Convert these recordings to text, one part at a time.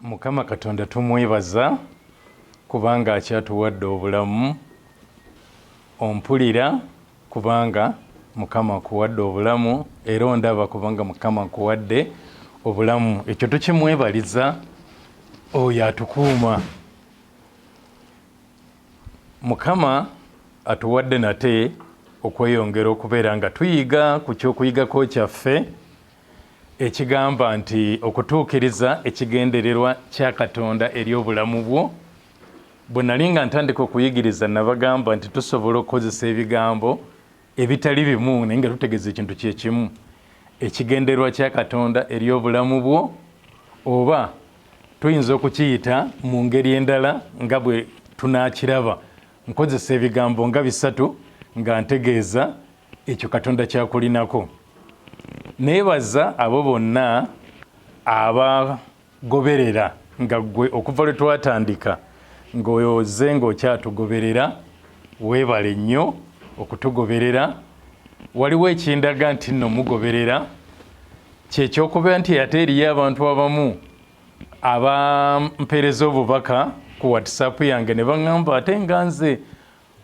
Mukama Katonda tumwebaza kubanga akyatuwadde obulamu, ompulira kubanga Mukama akuwadde obulamu, era ondaba kubanga Mukama akuwadde obulamu. Ekyo tukimwebaliza oyo atukuuma. Mukama atuwadde nate okweyongera okubeera nga tuyiga ku kyokuyigako kyaffe ekigamba nti okutuukiriza ekigendererwa kya Katonda eri obulamu bwo. Bwe nali nga ntandika okuyigiriza nabagamba nti tusobola okukozesa ebigambo ebitali bimu naye nga tutegeeza ekintu kyekimu, ekigendererwa kya Katonda eri obulamu bwo, oba tuyinza okukiyita mu ngeri endala nga bwe tunaakiraba, nkozesa ebigambo nga 3 nga ntegeeza ekyo Katonda kyakulinako. Neebaza abo bonna abagoberera nga gwe okuva lwe twatandika ng'oyoze ng'okyatugoberera, weebale nnyo okutugoberera. Waliwo ekindaga nti nno mugoberera, kyekyokubeera nti ate eriyo abantu abamu abampeereza obubaka ku WhatsApp yange ne baŋŋamba ate nga nze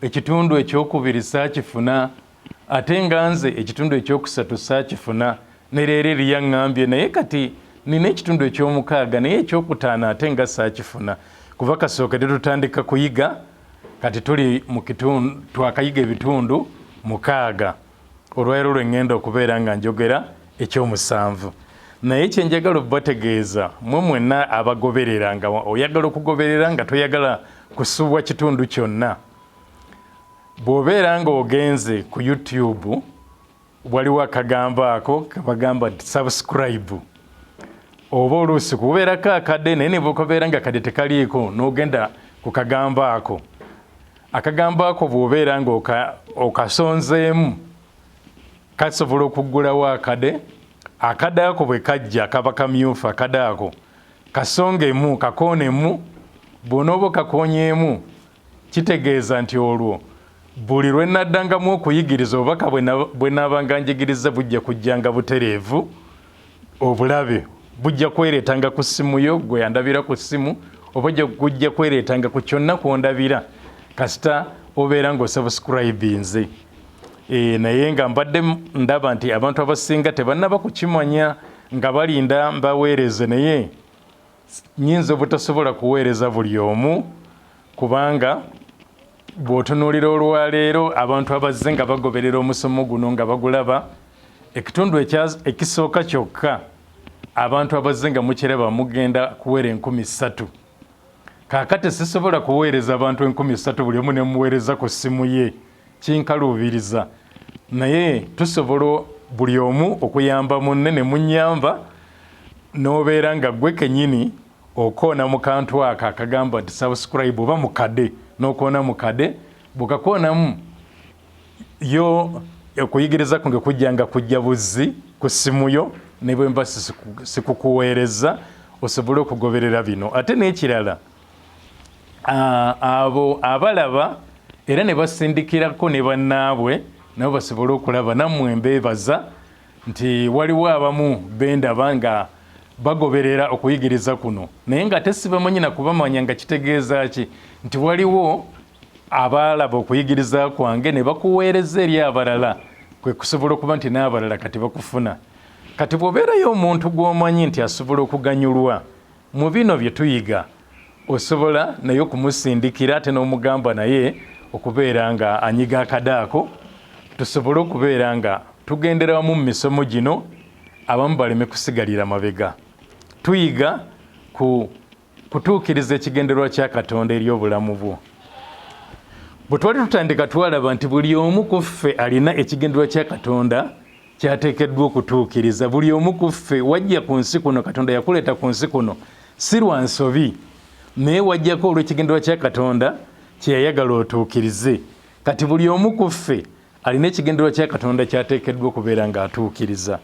ekitundu ekyokubiri saakifuna, ate nga nze ekitundu ekyokusatu saakifuna, ne leero eriyaŋŋambye naye kati nina ekitundu eky'omukaaga naye ekyokutaano ate nga saakifuna. Kuva kasookedde tutandika kuyiga, kati tuli mu kitundu, twakayiga ebitundu 6. Olwaleero lwe ŋŋenda okubeera nga njogera ekyomusanvu. Naye kyenjagala okubategeeza mmwe mwenna abagoberera, nga oyagala okugoberera nga toyagala kusubwa kitundu kyonna, bw'obeera ng'ogenze ku YouTube waliwo akagambo ako kabagamba nti subscribe, oba oluusi kubeerako akadde naye ne bw'okabeera nga kadde tekaliiko n'ogenda ku kagambo ako. Akagambo ako bw'obeera nga okasonzeemu kasobola okuggulawo akadde. Akadde ako bwe kajja kaba kamyufu, akadde ako kasongemu kakoonemu. Bw'onooba okakoonyeemu kitegeeza nti olwo buli lwe naddangamu okuyigiriza obubaka bwe naabanga njigiriza bujja kujjanga butereevu, obulabe bujja kwereetanga ku ssimu yo gwe yandabira ku ssimu, oba gujja kwereetanga ku kyonna kwondabira kasita obeera ng'osubscribinze. Naye nga mbadde ndaba nti abantu abasinga tebannaba kukimanya nga balinda mbaweereze, naye nnyinza obutasobola kuweereza buli omu kubanga bw'otunuulira olwaleero abantu abazze nga bagoberera omusomo guno nga bagulaba, ekitundu ekisooka kyokka abantu abazze nga mukiraba mugenda kuweera 3,000. Kaakati sisobola kuweereza abantu 3,000 buli omu ne muweereza ku ssimu ye, kinkaluubiriza. Naye tusobola buli omu okuyamba munne ne munnyamba, n'obeera nga gwe kennyini okoona mu kantu ako akagamba nti subscribe oba mukadde, n'okoona mukadde. Bw'okakoonamu yo okuyigiriza kunge kujjanga kujja buzzi ku ssimu yo, ne bwe mba sikukuweereza osobole okugoberera bino. Ate n'ekirala, abo abalaba era ne basindikirako ne bannaabwe nabo basobole okulaba, nammwe mbeebaza nti waliwo abamu bendaba nga bagoberera okuyigiriza kuno naye nga tesibamanyi na kubamanya nga kitegeeza ki, nti waliwo abaalaba okuyigiriza kwange ne bakuweereza eri abalala, kwe kusobola okuba nti n'abalala kati bakufuna. Kati bw'obeerayo omuntu gw'omanyi nti asobola okuganyulwa mu bino bye tuyiga, osobola naye okumusindikira ate n'omugamba naye okubeera nga anyiga akadde ako, tusobole okubeera nga tugendera wamu mu misomo gino, abamu baleme kusigalira mabega. Tuyiga ku kutuukiriza ekigendererwa kya Katonda eri obulamu bwo. Bwe twali tutandika twalaba nti buli omu ku ffe alina ekigendererwa kya Katonda kyateekeddwa okutuukiriza. Buli omu ku ffe wajja ku nsi kuno, Katonda yakuleeta ku nsi kuno si lwa nsobi, naye wajjako olw'ekigendererwa kya Katonda kye yayagala otuukirize. Kati buli omu ku ffe alina ekigendererwa kya Katonda kyateekeddwa okubeera ng'atuukiriza.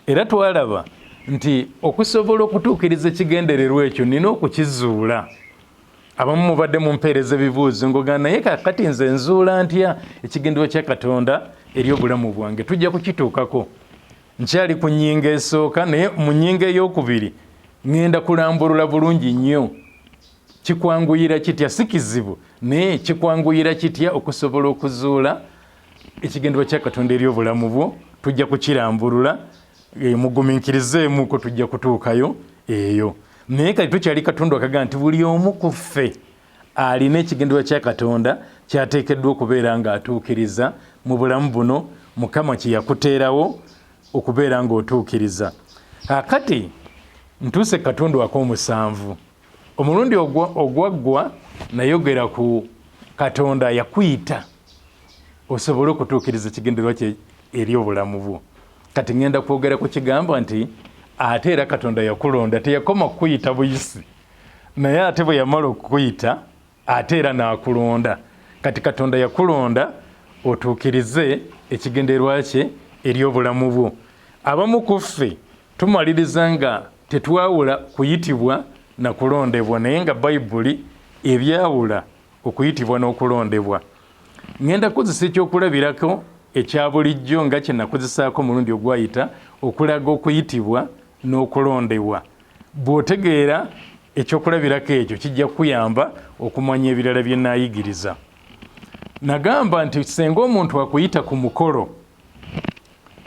Era twalaba nti okusobola okutuukiriza ekigendererwa ekyo nina okukizuula. Abamu mubadde mumpeereza ebibuuzo ng'ogamba naye kakati nze nzuula ntya ekigendererwa kya Katonda eri obulamu bwange? Tujja kukituukako. Nkyali ku nnyingo esooka, naye mu nnyingo ey'okubiri ngenda kulambulula bulungi nnyo kikwanguyira kitya si kizibu naye kikwanguyira kitya okusobola okuzuula ekigendebwa kya Katonda eri obulamu bwo. Tujja kukirambulula mugumiikirizeemuko tujja kutuukayo eyo. Naye kati tukyali Katonda akaga nti buli omu ku ffe alina ekigendebwa kya Katonda kyateekeddwa okubeera ng'atuukiriza mu bulamu buno Mukama kye yakuteerawo okubeera ng'otuukiriza. Kakati ntuuse Katonda ak'omusanvu. Omulundi ogwaggwa nayogera ku Katonda yakuyita osobole okutuukiriza ekigendererwa kye eri obulamu bwo. Kati ngenda kwogera ku kigamba nti ate era Katonda yakulonda, teyakoma kukuyita buyisi, naye ate bwe yamala okukuyita ate era n'akulonda. Kati Katonda yakulonda otuukirize ekigendererwa kye eri obulamu bwo. Abamu ku ffe tumaliriza nga tetwawula kuyitibwa na kulondebwa, naye nga Bayibuli ebyawula okuyitibwa n'okulondebwa. Ngenda kukozesa ekyokulabirako ekya bulijjo nga kye nakozesaako omulundi ogwayita okulaga okuyitibwa n'okulondebwa. Bw'otegeera ekyokulabirako ekyo kijja kuyamba okumanya ebirala bye naayigiriza. Nagamba nti senga omuntu akuyita ku mukolo,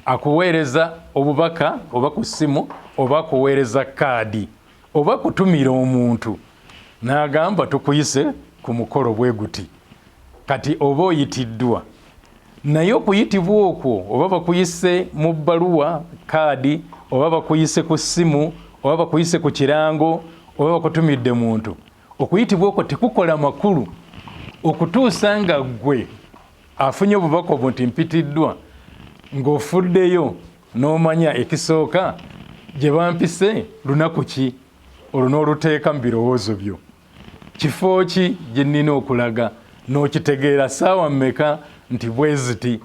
akuweereza obubaka oba ku ssimu oba akuweereza kaadi oba kutumira omuntu n'agamba tukuyise ku mukolo bwe guti, kati oba oyitiddwa. Naye okuyitibwa okwo oba bakuyise mu bbaluwa kaadi oba bakuyise ku ssimu oba bakuyise ku kirango oba bakutumidde muntu, okuyitibwa okwo tekukola makulu okutuusa nga ggwe afunye obubaka obwo nti mpitiddwa, ng'ofuddeyo n'omanya ekisooka gye bampise lunaku ki, olwo n'oluteeka mu birowoozo byo. Kifo ki gye nnina okulaga, n'okitegeera ssaawa mmeka nti bwe ziti.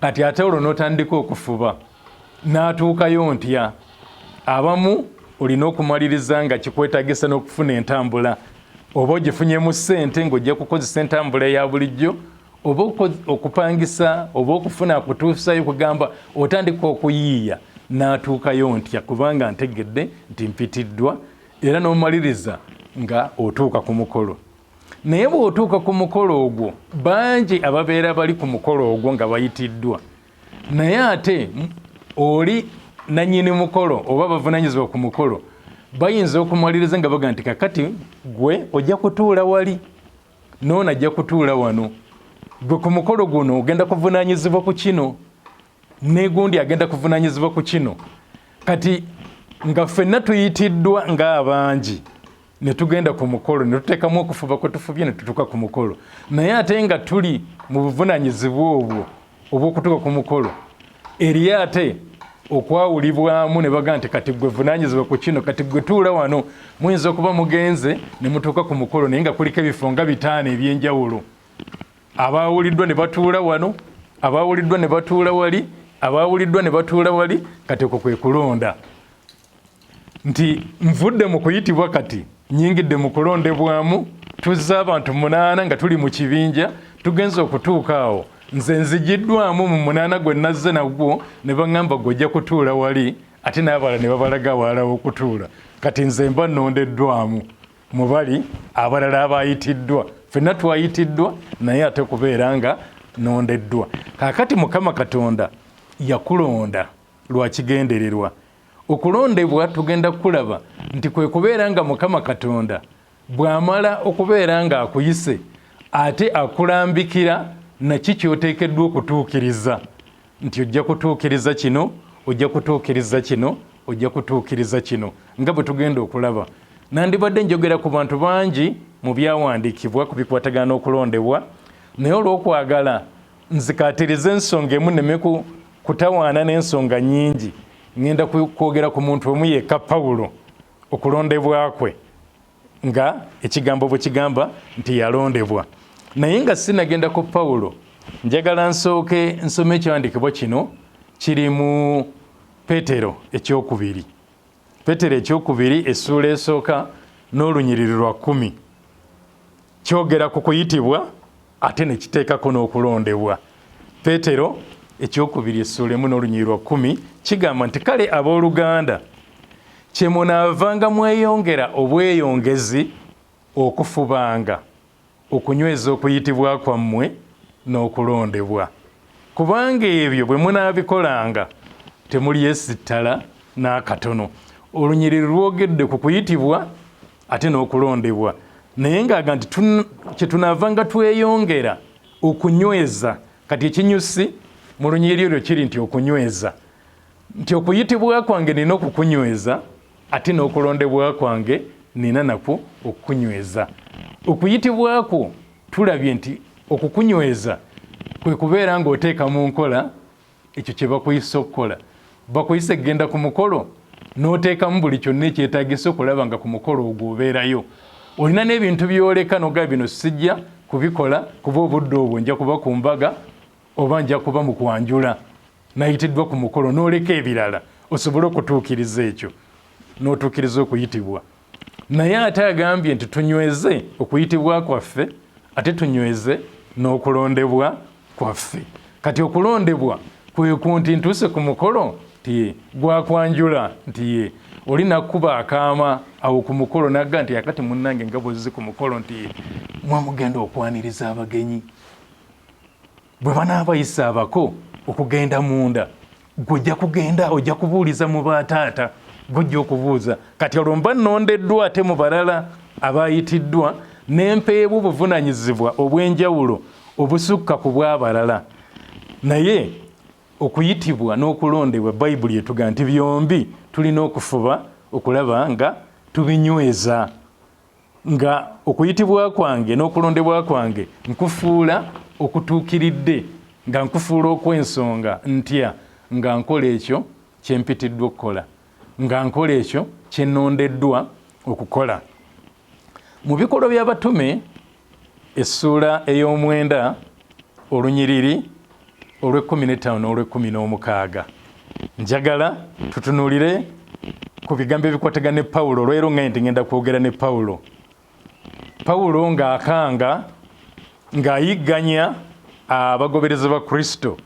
Kati ate olwo n'otandika okufuba, n'atuukayo ntya. Abamu olina okumaliriza nga kikwetaagisa n'okufuna entambula, oba ogifunyemu ssente ng'ojja kukozesa entambula eya bulijjo, oba okupangisa oba okufuna akutuusayo kugamba otandika okuyiiya, n'atuukayo ntya kubanga ntegedde nti mpitiddwa, era n'omaliriza nga otuuka ku mukolo. Naye bw'otuuka ku mukolo ogwo, bangi ababeera bali ku mukolo ogwo nga bayitiddwa, naye ate oli nannyini mukolo oba bavunaanyizibwa ku mukolo bayinza okumaliriza nga baga nti kakati gwe ojja kutuula wali, n'ono ajja kutuula wano, gwe ku mukolo guno ogenda kuvunaanyizibwa ku kino, ne gundi agenda kuvunaanyizibwa ku kino. Kati nga ffenna tuyitiddwa ng'abangi ne tugenda ku mukolo ne tuteekamu okufuba kwe tufubye ne tutuuka ku mukolo, naye ate nga tuli mu buvunaanyizibwa obwo obw'okutuuka ku mukolo, eri ate okwawulibwamu ne baga nti kati gwe vunaanyizibwa ku kino, kati gwe tuula wano. Muyinza okuba mugenze ne mutuuka ku mukolo naye nga kuliko ebifo nga 5 eby'enjawulo. Abaawuliddwa ne batuula wano, abaawuliddwa ne batuula wali, abaawuliddwa ne batuula wali. Kati okwo kwe kulonda nti nvudde mu kuyitibwa, kati nyingidde mu kulondebwamu. Tuzze abantu 8 nga tuli mu kibinja, tugenze okutuuka awo. Nze nzigiddwamu mu 8 gwe nazze nagwo ne baŋŋamba gojja kutuula wali, ate n'abalala ne babalaga awalala okutuula. Kati nze mba nnondeddwamu mu bali abalala abayitiddwa. Ffenna twayitiddwa naye ate kubeera nga nnondeddwa. Kaakati Mukama Katonda yakulonda lwa kigendererwa. Okulondebwa tugenda kulaba nti kwe kubeera nga Mukama Katonda bw'amala okubeera nga akuyise ate akulambikira naki kyoteekeddwa okutuukiriza, nti ojja kutuukiriza kino, ojja kutuukiriza kino, ojja kutuukiriza kino, nga bwe tugenda okulaba. Nandibadde njogera ku bantu bangi mu byawandiikibwa ku bikwatagana n'okulondebwa, naye olw'okwagala nzikaatiriza ensonga emu nneme kutawaana n'ensonga nnyingi, ngenda kwogera ku muntu omu yekka, Pawulo, okulondebwa kwe nga ekigambo bwe kigamba nti yalondebwa. Naye nga sinagenda ku Pawulo, njagala nsooke nsome ekyawandiikibwa kino, kiri mu Peetero ekyokubiri. Peetero ekyokubiri essuula esooka n'olunyiriri lwa 10. Kyogera ku kuyitibwa ate ne kiteekako n'okulondebwa. Peetero ekyokubiri essuula emu n'olunyiriri lwa 10 kigamba nti kale abooluganda, kye munaavanga mweyongera obweyongezi okufubanga okunyweza okuyitibwa kwammwe n'okulondebwa, kubanga ebyo bwe munaabikolanga temulyesittala n'akatono. Olunyiriri lwogedde ku kuyitibwa ate n'okulondebwa, naye ng'aga nti kye tunaavanga tweyongera okunyweza. Kati ekinyusi mu lunyiriri olwo kiri nti okunyweza, nti okuyitibwa kwange nina okukunyweza ate n'okulondebwa kwange nina nakwo okukunyweza. Okuyitibwa kwo tulabye nti okukunyweza kwe kubeera ng'oteeka mu nkola ekyo kye bakuyisa okukola. Bakuyise genda ku mukolo n'oteekamu buli kyonna ekyetaagisa okulaba nga ku mukolo ogwo obeerayo. Olina n'ebintu byoleka noga bino sijja kubikola kuba obudde obwo nja kuba ku mbaga oba nja kuba mu kwanjula, nayitiddwa ku mukolo, n'oleka ebirala osobole okutuukiriza ekyo, n'otuukiriza okuyitibwa. Naye ate agambye nti tunyweze okuyitibwa kwaffe ate tunyweze n'okulondebwa kwaffe. Kati okulondebwa kwe kunti ntuuse ku mukolo nti gwakwanjula nti oli nakkuba akaama awo ku mukolo nagga nti akati munnange nga bwezzi ku mukolo nti mwamugenda okwaniriza abagenyi, bwe banaabayisa abako okugenda munda gwojja kugenda ojja kubuuliza mu baataata, gwojja okubuuza. Kati olwo mba nnondeddwa ate mu balala abayitiddwa n'empeebwa obuvunanyizibwa obw'enjawulo obusukka ku bw'abalala. Naye okuyitibwa n'okulondebwa Bayibuli etuga nti byombi tulina okufuba okulaba nga tubinyweza, nga okuyitibwa kwange n'okulondebwa kwange nkufuula okutuukiridde, nga nkufuula okw'ensonga ntya nga nkola ekyo kye mpitiddwa okukola, nga nkola ekyo kye nnondeddwa okukola. Mu bikolwa by'abatume essuula ey'omwenda olunyiriri olw'15 n'olw'16 njagala tutunuulire ku bigambo ebikwatagana ne Pawulo. Olwero nti ngenda kwogera ne Pawulo. Pawulo ng'akanga ng'ayigganya abagoberezi ba Kristo,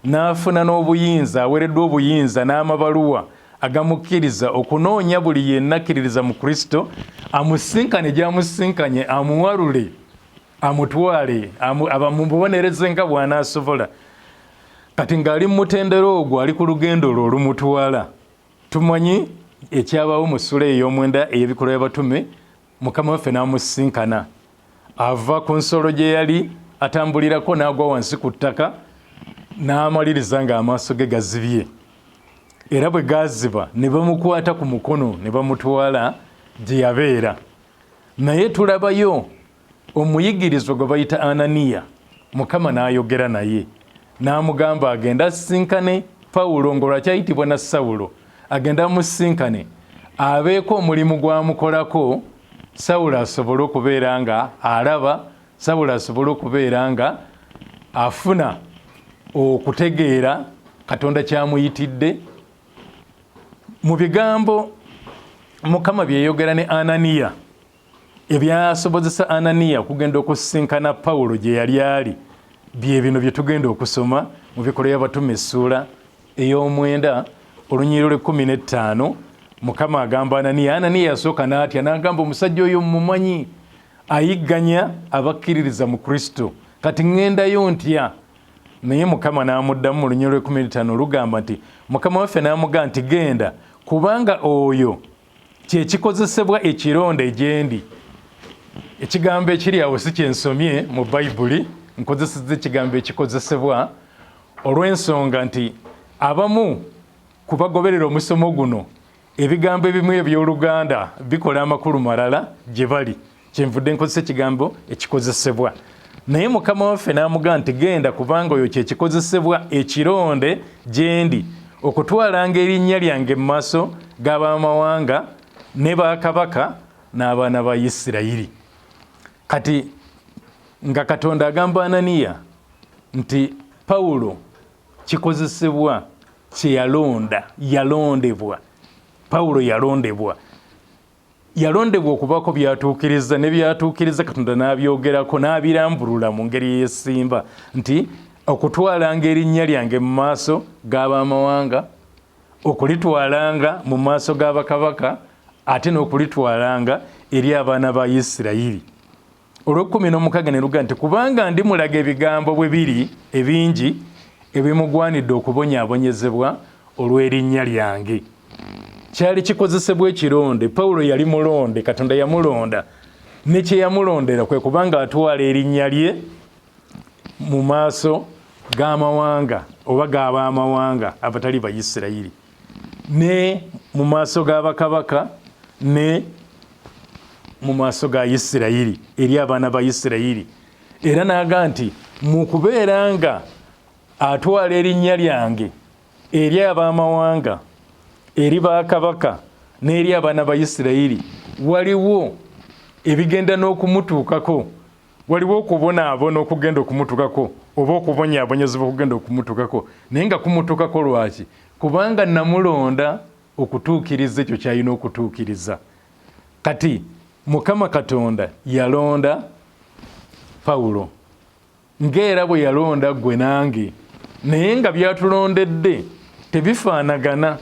n'afuna n'obuyinza, aweereddwa obuyinza n'amabaluwa agamukkiriza okunoonya buli yenna akkiririza mu Kristo amusinkane gy'amusinkanye, amuwalule, amutwale, amubonereze nga bw'anaasobola. Kati ng'ali mu mutendera ogwo, ali ku lugendo olwo olumutwala. Tumanyi ekyabaawo mu ssuula ey'omwenda ey'ebikolwa by'abatume, Mukama waffe n'amusinkana, ava ku nsolo gye yali atambulirako n'agwa wansi ku ttaka, n'amaliriza ng'amaaso ge gazibye. Era bwe gaziba ne bamukwata ku mukono ne bamutwala gye yabeera. Naye tulabayo omuyigirizwa gwe bayita Ananiya, Mukama n'ayogera naye n'amugamba agenda asinkane Pawulo ng'olwakyayitibwa na Sawulo, agenda amusinkane abeeko omulimu gwamukolako, Sawulo asobole okubeera nga alaba, Sawulo asobole okubeera nga afuna okutegeera Katonda kyamuyitidde. Mu bigambo Mukama byeyogera ne Ananiya, ebyasobozesa Ananiya okugenda okusinkana Pawulo gye yali ali, bye bino bye tugenda okusoma mu bikolwa by'abatume essuula ey'omwenda olunyiriri olw'15. Mukama agamba Ananiya, Ananiya yasooka n'atya n'agamba omusajja oyo mmumanyi, ayigganya abakkiririza mu Kristo, kati ŋŋendayo ntya? Naye Mukama n'amuddamu mu lunyiriri olw'15 olugamba nti Mukama waffe n'amugamba nti genda, kubanga oyo kye kikozesebwa ekironde gye ndi. Ekigambo ekiri awo si kye nsomye mu Bayibuli, nkozesezza ekigambo ekikozesebwa olw'ensonga nti abamu ku bagoberera omusomo guno ebigambo ebimu eby'Oluganda bikola amakulu malala gye bali, kyenvudde nkozesa ekigambo ekikozesebwa. Naye Mukama waffe n'amugamba nti genda, kubanga oyo kye kikozesebwa ekironde gye ndi, okutwalanga erinnya lyange mu maaso g'abamawanga ne bakabaka n'abaana ba Isirayiri. Kati nga Katonda agamba Ananiya nti Pawulo kikozesebwa kye yalonda, yalondebwa. Pawulo yalondebwa okubako byatuukiriza, ne byatuukiriza Katonda n'abyogerako n'abirambulula mu ngeri y'esimba nti okutwalanga erinnya lyange mu maaso g'abamawanga okulitwalanga mu maaso g'abakabaka ate n'okulitwalanga eri abaana ba Isirayiri. Olw'16 ne luga nti kubanga ndimulaga ebigambo bwe biri ebingi ebimugwanidde okubonyaabonyezebwa olw'erinnya lyange. Kyali kikozesebwa ekironde. Pawulo yali mulonde, Katonda yamulonda, ne kye yamulondera kwe kubanga atwala erinnya lye mu maaso g'amawanga oba g'abamawanga abatali ba Isirayiri, ne mu maaso g'abakabaka, ne mu maaso ga Isirayiri eri abaana ba Isirayiri. Era n'aga nti mu kubeera nga atwala erinnya lyange eri abamawanga, eri bakabaka n'eri abaana ba Isirayiri, waliwo ebigenda n'okumutuukako, waliwo okubonaabona okugenda okumutuukako oba okubonyaabonyezebwa okugenda okumutuukako. Naye nga kumutuukako lwaki? Kubanga namulonda okutuukiriza ekyo kyalina okutuukiriza. Kati Mukama Katonda yalonda Pawulo ng'era bwe yalonda ggwe nange, naye nga byatulondedde tebifaanagana.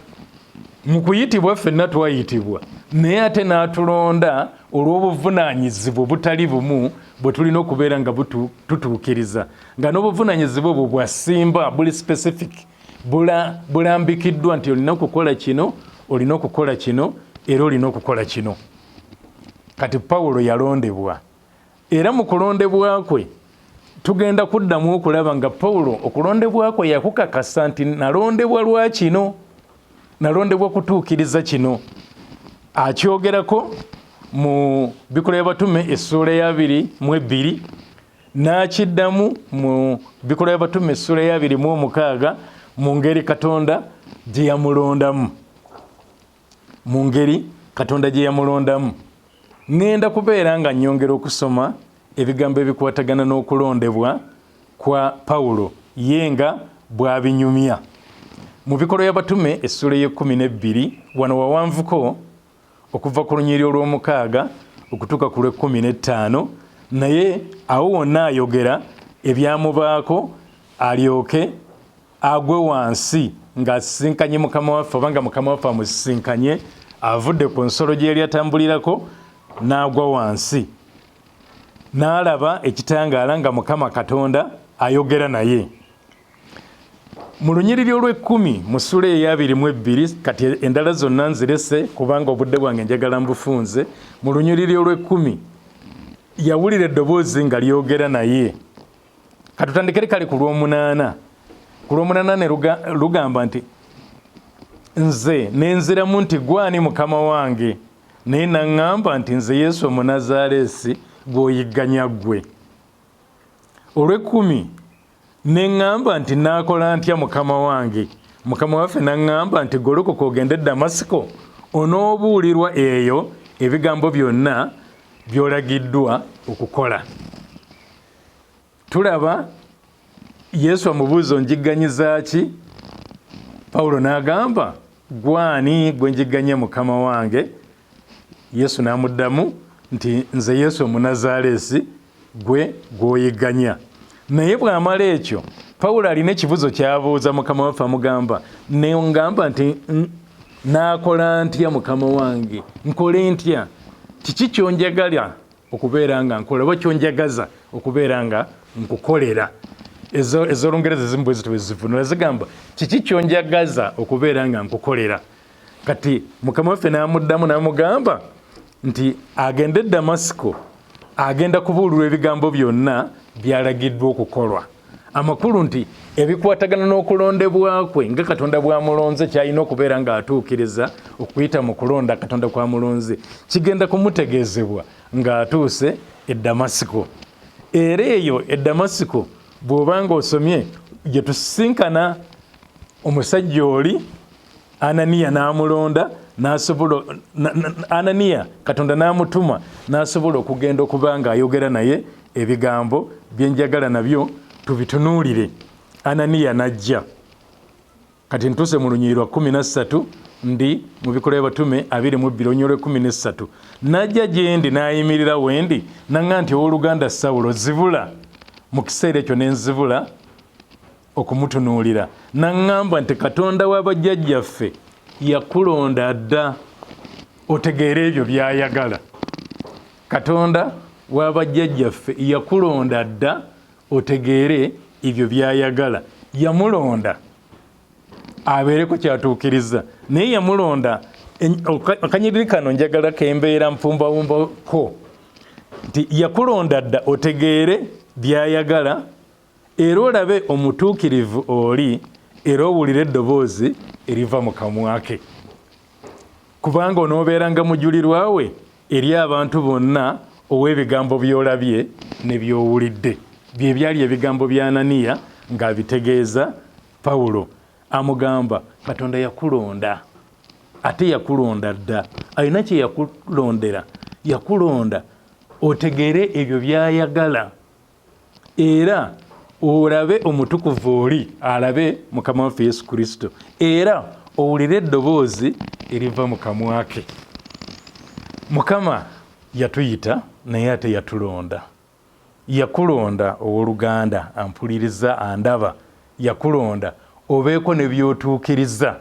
Mu kuyitibwa ffenna twayitibwa, naye ate n'atulonda olw'obuvunaanyizibwa butali bumu bwe tulina okubeera nga tutuukiriza, nga n'obuvunaanyizibwa obwo bwasimba, buli specific, bulambikiddwa nti olina okukola kino, olina okukola kino, era olina okukola kino. Kati Pawulo yalondebwa, era mu kulondebwa kwe tugenda kuddamu okulaba nga Pawulo okulondebwa kwe yakukakasa nti nalondebwa lwa kino, nalondebwa kutuukiriza kino. Akyogerako mu Bikolwa by'Abatume essuula ya 22, n'akiddamu mu Bikolwa by'Abatume essuula ya 26 mu ngeri Katonda gye yamulondamu, mu ngeri Katonda gye yamulondamu. Ngenda kubeera nga nnyongera okusoma ebigambo ebikwatagana n'okulondebwa kwa Pawulo ye nga bw'abinyumya mu Bikolwa by'Abatume essuula y'e12, wano wawanvuko okuva ku lunyiriri olw'omukaaga okutuuka ku lw'15, naye awo wonna ayogera ebyamubaako alyoke agwe wansi ng'asisinkanye Mukama waffe, oba nga Mukama waffe amusisinkanye avudde ku nsolo gye yali atambulirako n'agwa wansi, n'alaba ekitangaala nga Mukama Katonda ayogera naye. Mu lunyiriri olw'10 mu ssuula eya 22, kati endala zonna nzirese kubanga obudde bwange njagala mbufunze. Mu lunyiriri olw'10 yawulira eddoboozi nga lyogera naye. Katutandikire kale ku lw'omunaana. Ku lw'omunaana ne lugamba nti nze nenziramu nti gwani Mukama wange, naye naŋŋamba nti nze Yesu Omunnazaaleesi gw'oyigganya ggwe. Olw'10 neŋŋamba nti naakola ntya Mukama wange? Mukama waffe naŋŋamba nti golokoka ogende Damasiko, onoobuulirwa eyo ebigambo byonna by'olagiddwa okukola. Tulaba Yesu amubuuza onjigganyiza ki? Pawulo n'agamba gwani gwe njigganya Mukama wange? Yesu n'amuddamu nti nze Yesu Omunnazaaleesi gwe gw'oyigganya. Naye bw'amala ekyo, Pawulo alina ekibuzo ky'abuuza Mukama waffe, amugamba neŋŋamba nti naakola ntya Mukama wange? Nkole ntya? Kiki kyonjagala okubeera nga nkola, oba kyonjagaza okubeera nga nkukolera? Ez'Olungereza ezimu bwe zityo zivunula zigamba kiki kyonjagaza okubeera nga nkukolera? Kati Mukama waffe n'amuddamu n'amugamba nti agende e Damasiko, agenda kubuulirwa ebigambo byonna byalagiddwa okukolwa. Amakulu nti ebikwatagana n'okulondebwa kwe nga Katonda bw'amulonze kyalina okubeera ng'atuukiriza okuyita mu kulonda Katonda kw'amulonze, kigenda kumutegeezebwa ng'atuuse e Damasiko. Era eyo e Damasiko bw'oba ng'osomye gye tusisinkana omusajja oli Ananiya n'amulonda, Ananiya Katonda n'amutuma n'asobola okugenda okuba ng'ayogera naye ebigambo bye njagala nabyo tubitunuulire. Ananiya n'ajja. Kati ntuuse mu lunyiriri lwa 13, ndi mu Bikolwa by'Abatume 22 olunyiriri lwa 13. N'ajja gye ndi n'ayimirira we ndi, naŋŋamba nti owooluganda Sawulo zibula. Mu kiseera ekyo ne nzibula okumutunuulira. Naŋŋamba nti Katonda wa bajjajjaffe yakulonda dda otegeere ebyo byayagala. Katonda w'abajjajjaffe yakulonda dda otegeere ebyo byayagala. Yamulonda abeereko kyatuukiriza, naye yamulonda akanyiriri kano njagala kembeera mpumbawumbako nti yakulonda dda otegeere byayagala era olabe omutuukirivu oli era owulire eddoboozi eriva mu kamwa ke, kubanga onoobeeranga mujulirwa we eri abantu bonna ow'ebigambo by'olabye ne by'owulidde. Bye byali ebigambo bya Ananiya ng'abitegeeza Pawulo. Amugamba Katonda yakulonda, ate yakulonda dda. Alina kye yakulondera, yakulonda otegeere ebyo byayagala era olabe omutukuvu oli, alabe Mukama waffe Yesu Kristo, era owulire eddoboozi eriva mu kamwa ke. Mukama yatuyita naye ate yatulonda. Yakulonda owooluganda ampuliriza andaba, yakulonda obeeko ne by'otuukiriza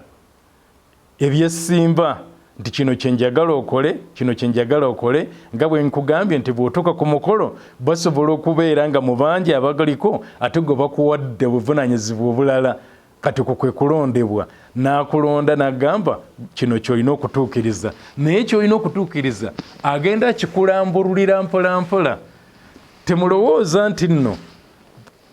ebyesimba nti kino kye njagala okole, kino kye njagala okole, nga bwe nkugambye nti bw'otuuka ku mukolo basobola okubeera nga mu bangi abagaliko ate gwe bakuwadde obuvunaanyizibwa obulala. Kati kwe kulondebwa, n'akulonda n'agamba kino ky'olina okutuukiriza, naye ky'olina okutuukiriza agenda kikulambululira mpola mpola. Temulowooza nti nno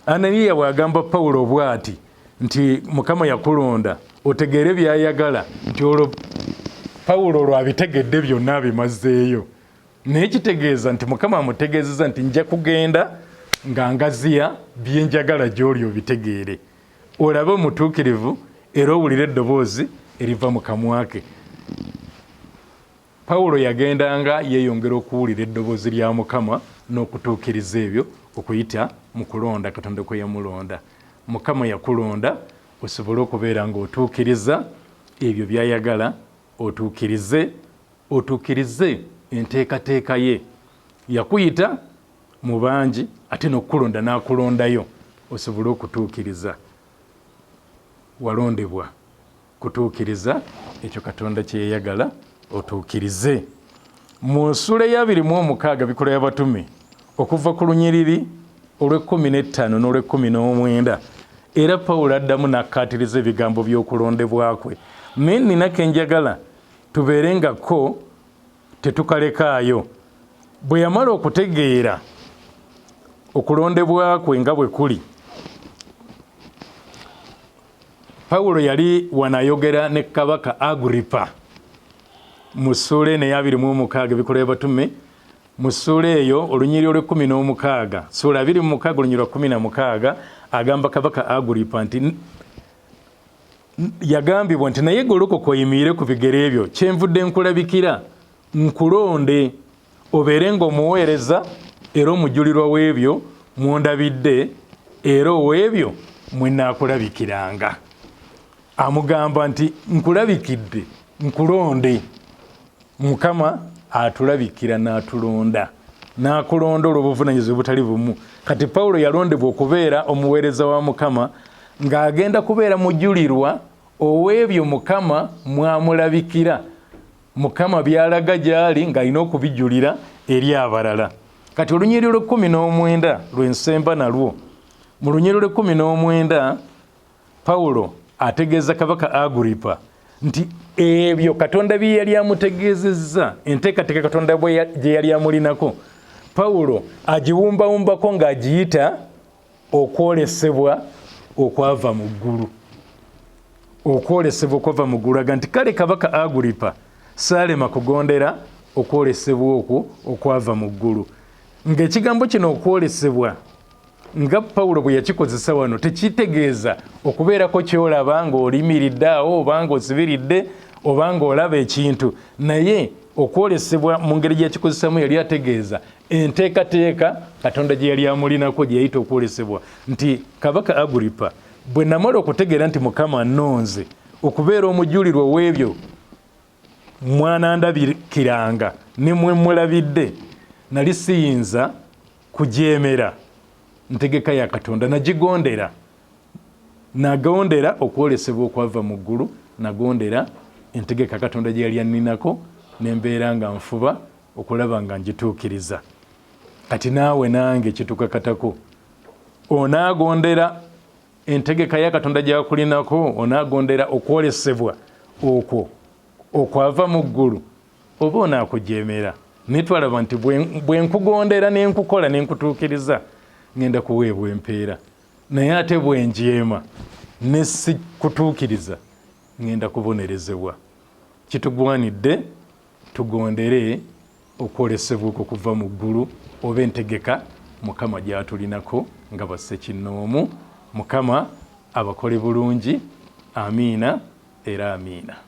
Ananiya bw'agamba Pawulo bw'ati nti Mukama yakulonda otegeere byayagala, nti olwo Pawulo lwabitegedde byonna abimazeeyo, naye kitegeeza nti Mukama amutegeezeza nti nja kugenda nga ngaziya bye njagala gy'oli obitegeere, olabe omutuukirivu era owulire eddoboozi eriva mu kamwa ke. Pawulo yagendanga yeeyongera okuwulira eddoboozi lya Mukama n'okutuukiriza ebyo okuyita mu kulonda Katonda kwe yamulonda. Mukama yakulonda osobole okubeera ng'otuukiriza ebyo byayagala, otuukirize enteekateeka ye. Yakuyita mu bangi ate n'okukulonda n'akulondayo osobole okutuukiriza. Walondebwa kutuukiriza ekyo Katonda kye yayagala otuukirize. Mu nsula ya 26 Bikolwa y'Abatume okuva ku lunyiriri olw'15 n'olw'19 era Pawulo addamu n'akkaatiriza ebigambo by'okulondebwa kwe. Naye nina ke njagala tubeerengako tetukalekaayo. Bwe yamala okutegeera okulondebwa kwe nga bwe kuli, Pawulo yali wanayogera ne Kabaka Agripa mu ssuula eno eya 26 Bikolwa y'Abatume, mu ssuula eyo olunyiri olw'16, ssuula 26 olunyiri lwa 16, agamba Kabaka Agripa nti yagambibwa nti naye golokoka oyimiire ku bigere ebyo, kyenvudde nkulabikira nkulonde obeere ng'omuweereza era omujulirwa w'ebyo mwondabidde era ow'ebyo mwe nnaakulabikiranga. Amugamba nti nkulabikidde nkulonde. Mukama atulabikira n'atulonda, n'akulonda olw'obuvunaanyizibwa butali bumu. Kati Pawulo yalondebwa okubeera omuweereza wa Mukama ng'agenda kubeera mujulirwa ow'ebyo Mukama mwamulabikira. Mukama byalaga gy'ali ng'alina okubijulira eri abalala. Kati olunyiri lw'19 lwensemba nalwo, mu lunyiri lw'19 Pawulo ategeeza Kabaka Agripa nti ebyo Katonda bye yali amutegeezezza, enteekateeka Katonda gye yali amulinako, Pawulo agiwumbawumbako ng'agiyita okwolesebwa okwava mu ggulu. Okwolesebwa okwava mu ggulu. Aga nti kale Kabaka Agripa saalema kugondera okwolesebwa okwo okwava mu ggulu. Ng'ekigambo kino okwolesebwa nga Pawulo bwe yakikozesa wano tekitegeeza okubeerako kyolaba ng'olimiridde awo oba ng'osibiridde oba ng'olaba ekintu, naye okwolesebwa mu ngeri gy'akikozesamu yali ategeeza enteekateeka Katonda gye yali amulinako gye yayita okwolesebwa. Nti Kabaka Agripa bwe namala okutegeera nti Mukama annonze okubeera omujulirwa w'ebyo mwanandabikiranga ne mwe mulabidde, nali siyinza kujeemera ntegeka ya Katonda, nagigondera. Nagondera okwolesebwa okwava mu ggulu, nagondera entegeka Katonda gye yali anninako nembeera nga nfuba okulaba nga ngituukiriza. Kati naawe nange kitukakatako, onaagondera entegeka ya Katonda gy'akulinako, onaagondera okwolesebwa okwo okwava mu ggulu, oba onaakujeemera. Naye twalaba nti bwe nkugondera ne nkukola ne nkutuukiriza ngenda kuweebwa empeera, naye ate bwe njeema ne sikutuukiriza ngenda kubonerezebwa. Kitugwanidde tugondere okwolesebwa okwo kuva mu ggulu oba entegeka Mukama gy'atulinako nga bassekinnoomu. Mukama abakole bulungi. Amiina era amiina.